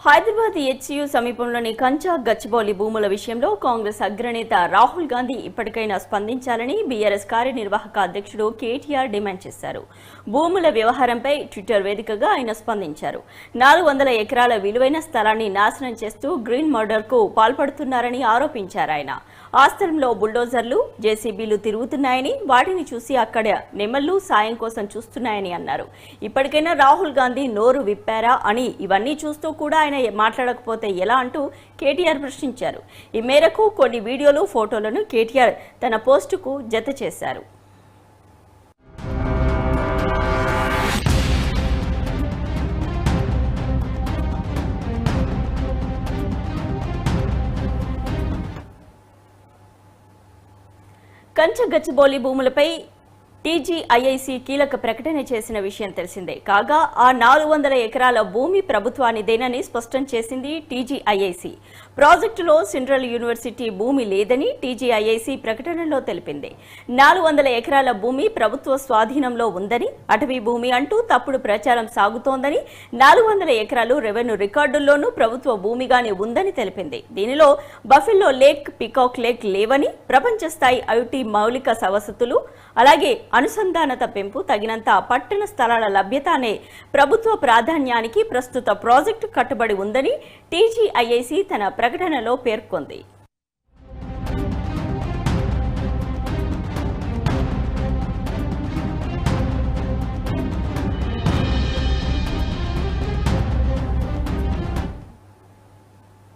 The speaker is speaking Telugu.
హైదరాబాద్ హెచ్యూ సమీపంలోని కంచా గచ్చిబౌలి భూముల విషయంలో కాంగ్రెస్ అగ్రనేత రాహుల్ గాంధీ ఇప్పటికైనా స్పందించాలని బీఆర్ఎస్ కార్యనిర్వాహక అధ్యక్షుడు కేటీఆర్ డిమాండ్ చేశారు. భూముల వ్యవహారంపై ట్విట్టర్ వేదికగా ఆయన స్పందించారు. 400 ఎకరాల విలువైన స్థలాన్ని నాశనం చేస్తూ గ్రీన్ మర్డర్కు పాల్పడుతున్నారని ఆరోపించారు. ఆయన ఆ స్థలంలో బుల్డోజర్లు, జేసీబీలు తిరుగుతున్నాయని, వాటిని చూసి అక్కడ నెమళ్లు సాయం కోసం చూస్తున్నాయని అన్నారు. ఇప్పటికైనా రాహుల్ గాంధీ నోరు విప్పారా అని, ఇవన్నీ చూస్తూ కూడా ఆయన మాట్లాడకపోతే ఎలా అంటూ కేటీఆర్ ప్రశ్నించారు. ఈ మేరకు కొన్ని వీడియోలు, ఫోటోలను కేటీఆర్ తన పోస్టుకు జత చేశారు. కంచ గచ్చిబౌలి భూములపై టీజీఐఐసీ కీలక ప్రకటన చేసిన విషయం తెలిసిందే. కాగా ఆ 400 ఎకరాల భూమి ప్రభుత్వానిదేనని స్పష్టం చేసింది టీజీఐఐసీ. ప్రాజెక్టులో సెంట్రల్ యూనివర్సిటీ భూమి లేదని టీజీఐఐసీ ప్రకటనలో తెలిపింది. 400 ఎకరాల భూమి ప్రభుత్వ స్వాధీనంలో ఉందని, అటవీ భూమి అంటూ తప్పుడు ప్రచారం సాగుతోందని, 400 ఎకరాలు రెవెన్యూ రికార్డుల్లోనూ ప్రభుత్వ భూమిగానే ఉందని తెలిపింది. దీనిలో బఫెల్లో లేక్, పీకాక్ లేక్ లేవని, ప్రపంచ స్థాయి ఐటీ మౌలిక వసతులు, అలాగే అనుసంధానత పెంపు, తగినంత పట్టణ స్థలాల లభ్యత అనే ప్రభుత్వ ప్రాధాన్యానికి ప్రస్తుత ప్రాజెక్టు కట్టుబడి ఉందని టీజీఐఐసీ తన ప్రకటనలో పేర్కొంది.